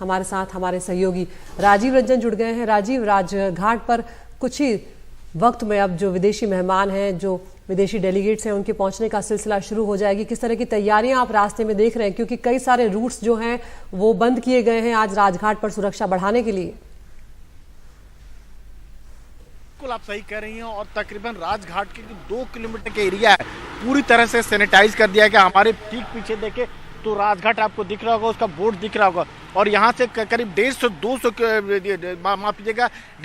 हमारे साथ हमारे सहयोगी राजीव रंजन जुड़ गए हैं। राजीव, राजघाट पर कुछ ही वक्त में अब जो विदेशी मेहमान हैं, जो विदेशी डेलीगेट्स हैं, उनके पहुंचने का सिलसिला शुरू हो जाएगी। किस तरह की तैयारियां आप रास्ते में देख रहे हैं, क्योंकि कई सारे रूट्स जो हैं वो बंद किए गए हैं आज राजघाट पर सुरक्षा बढ़ाने के लिए। बिल्कुल आप सही कह रही हैं और तकरीबन राजघाट के 2 किलोमीटर के एरिया है पूरी तरह से सैनिटाइज कर दिया गया। हमारे ठीक पीछे देखे तो राजघाट आपको दिख रहा होगा, उसका बोर्ड दिख रहा होगा और यहाँ से करीब 1.5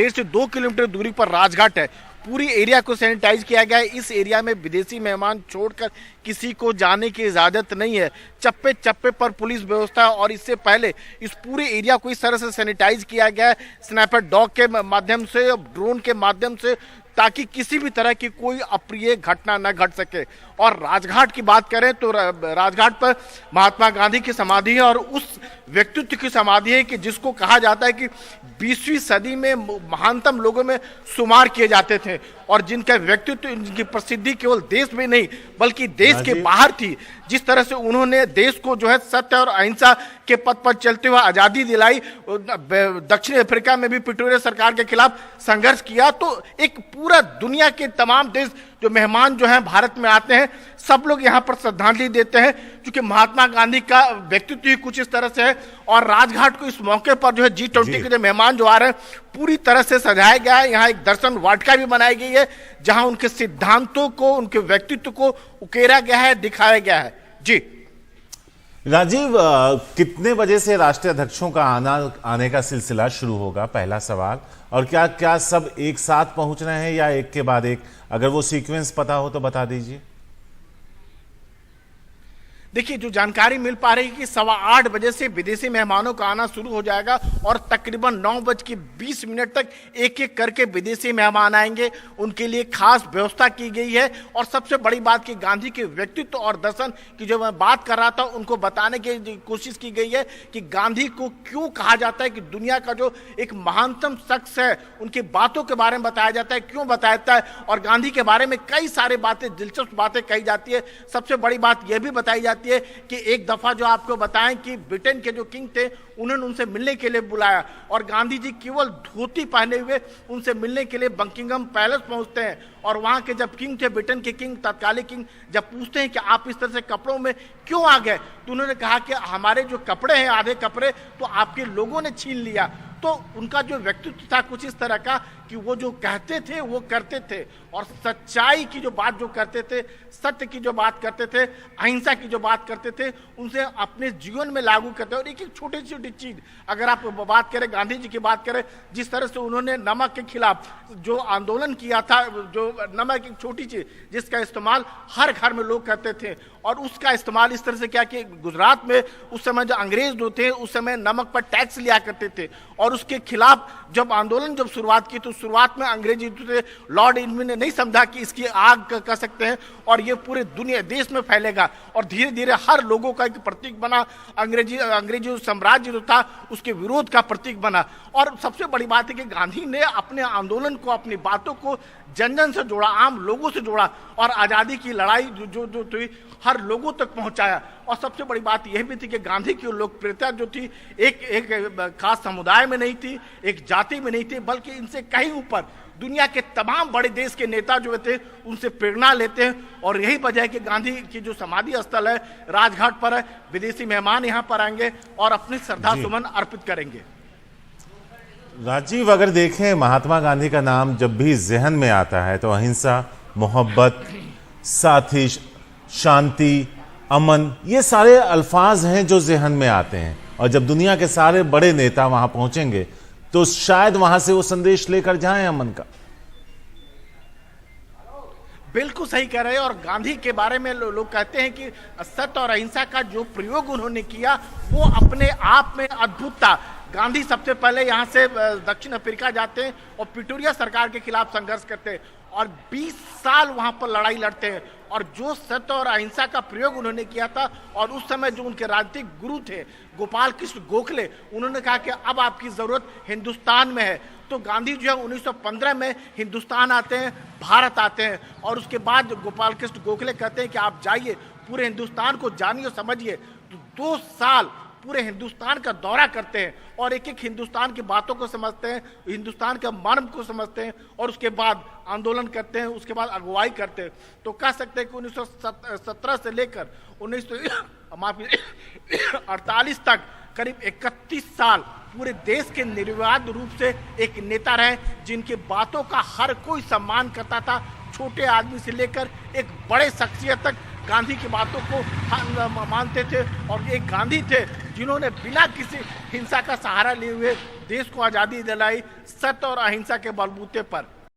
से 2 किलोमीटर दूरी पर राजघाट है। पूरी एरिया को सैनिटाइज किया गया है। इस एरिया में विदेशी मेहमान छोड़कर किसी को जाने की इजाजत नहीं है। चप्पे चप्पे पर पुलिस व्यवस्था और इससे पहले इस पूरे एरिया को इस तरह से सैनिटाइज किया गया है, स्नाइपर डॉग के माध्यम से, ड्रोन के माध्यम से, ताकि किसी भी तरह की कोई अप्रिय घटना न घट सके। और राजघाट की बात करें तो राजघाट पर महात्मा गांधी की समाधि है और उस व्यक्तित्व की समाधि है कि जिसको कहा जाता है कि 20वीं सदी में महानतम लोगों में शुमार किए जाते थे और जिनका व्यक्तित्व, जिनकी प्रसिद्धि केवल देश में नहीं बल्कि देश के बाहर थी। जिस तरह से उन्होंने देश को जो है सत्य और अहिंसा के पथ पर चलते हुए आज़ादी दिलाई, दक्षिण अफ्रीका में भी प्रिटोरिया सरकार के खिलाफ संघर्ष किया। तो एक पूरा दुनिया के तमाम देश जो मेहमान जो हैं भारत में आते हैं, सब लोग यहाँ पर श्रद्धांजलि देते हैं, क्योंकि महात्मा गांधी का व्यक्तित्व ही कुछ इस तरह से है। और राजघाट को इस मौके पर जो है G20 के जो मेहमान जो आ रहे हैं पूरी तरह से सजाया गया है। यहाँ एक दर्शन वाटिका भी बनाई गई है जहां उनके सिद्धांतों को, उनके व्यक्तित्व को उकेरा गया है, दिखाया गया है। जी राजीव, कितने बजे से राष्ट्रीय अध्यक्षों का आने का सिलसिला शुरू होगा, पहला सवाल। और क्या सब एक साथ पहुंच रहे हैं या एक के बाद एक? अगर वो सीक्वेंस पता हो तो बता दीजिए। देखिए, जो जानकारी मिल पा रही है कि 8:15 बजे से विदेशी मेहमानों का आना शुरू हो जाएगा और तकरीबन 9:20 तक एक एक करके विदेशी मेहमान आएंगे। उनके लिए खास व्यवस्था की गई है और सबसे बड़ी बात कि गांधी के व्यक्तित्व और दर्शन की जो मैं बात कर रहा था उनको बताने की कोशिश की गई है कि गांधी को क्यों कहा जाता है कि दुनिया का जो एक महानतम शख्स है, उनकी बातों के बारे में बताया जाता है, क्यों बताया जाता है। और गांधी के बारे में कई सारे बातें, दिलचस्प बातें कही जाती है। सबसे बड़ी बात यह भी बताई जाती है कि एक दफा जो आपको बताएं कि ब्रिटेन के जो किंग थे, उन्होंने उनसे मिलने के लिए बुलाया और गांधी जी केवल धोती पहने हुए उनसे मिलने के लिए बकिंघम पैलेस पहुंचते हैं। और वहां के जब किंग थे, ब्रिटेन के किंग, तत्कालीन किंग, जब पूछते हैं कि आप इस तरह से कपड़ों में क्यों आ गए, तो उन्होंने कहा कि हमारे जो कपड़े हैं, आधे कपड़े तो आपके लोगों ने छीन लिया। तो उनका जो व्यक्तित्व था कुछ इस तरह का कि वो जो कहते थे वो करते थे और सच्चाई की जो बात जो करते थे, सत्य की जो बात करते थे, अहिंसा की जो बात करते थे, उनसे अपने जीवन में लागू करते। और एक एक छोटी छोटी चीज अगर आप बात करें, गांधी जी की बात करें, जिस तरह से उन्होंने नमक के खिलाफ जो आंदोलन किया था, जो नमक एक छोटी चीज जिसका इस्तेमाल हर घर में लोग करते थे और उसका इस्तेमाल इस तरह से किया कि गुजरात में उस समय जो अंग्रेज जो थे उस समय नमक पर टैक्स लिया करते थे और उसके खिलाफ जब आंदोलन जब शुरुआत की तो शुरुआत में अंग्रेजी लॉर्ड इरविन ने नहीं समझा कि इसकी आग कर सकते हैं और ये पूरे दुनिया देश में फैलेगा और धीरे धीरे हर लोगों का एक प्रतीक बना। अंग्रेजी साम्राज्य जो था उसके विरोध का प्रतीक बना। और सबसे बड़ी बात है कि गांधी ने अपने आंदोलन को, अपनी बातों को जन जन से जोड़ा, आम लोगों से जोड़ा और आजादी की लड़ाई जो थी हर लोगों तक पहुंचाया। और सबसे बड़ी बात यह भी थी कि गांधी की लोकप्रियता जो थी एक खास समुदाय में नहीं थी, एक जाति में नहीं थी, बल्कि इनसे कहीं ऊपर दुनिया के तमाम बड़े देश के नेता जो थे उनसे प्रेरणा लेते हैं। और यही वजह है कि गांधी की जो समाधि स्थल है राजघाट पर है, विदेशी मेहमान यहाँ पर आएंगे और अपनी श्रद्धा सुमन अर्पित करेंगे। राजीव, अगर देखें महात्मा गांधी का नाम जब भी जहन में आता है तो अहिंसा, मोहब्बत, साथी, शांति, अमन, ये सारे अल्फाज हैं जो जहन में आते हैं। और जब दुनिया के सारे बड़े नेता वहां पहुंचेंगे तो शायद वहां से वो संदेश लेकर जाएं अमन का। बिल्कुल सही कह रहे हैं। और गांधी के बारे में लोग कहते हैं कि सत्य और अहिंसा का जो प्रयोग उन्होंने किया वो अपने आप में अद्भुत था। गांधी सबसे पहले यहाँ से दक्षिण अफ्रीका जाते हैं और प्रिटोरिया सरकार के खिलाफ संघर्ष करते हैं और 20 साल वहां पर लड़ाई लड़ते हैं। और जो सत्य और अहिंसा का प्रयोग उन्होंने किया था और उस समय जो उनके राजनीतिक गुरु थे गोपाल कृष्ण गोखले, उन्होंने कहा कि अब आपकी जरूरत हिंदुस्तान में है। तो गांधी जो है 1915 में हिंदुस्तान आते हैं, भारत आते हैं और उसके बाद गोपाल कृष्ण गोखले कहते हैं कि आप जाइए, पूरे हिंदुस्तान को जानिए, समझिए। तो 2 साल पूरे हिंदुस्तान का दौरा करते हैं और एक एक हिंदुस्तान की बातों को समझते हैं, हिंदुस्तान के मर्म को समझते हैं और उसके बाद आंदोलन करते हैं, उसके बाद अगुवाई करते हैं। तो कह सकते हैं कि 1917 से लेकर 1948 तक करीब 31 साल पूरे देश के निर्विवाद रूप से एक नेता रहे, जिनकी बातों का हर कोई सम्मान करता था, छोटे आदमी से लेकर एक बड़े शख्सियत तक गांधी की बातों को मानते थे। और एक गांधी थे जिन्होंने बिना किसी हिंसा का सहारा लिए हुए देश को आज़ादी दिलाई, सत्य और अहिंसा के बलबूते पर।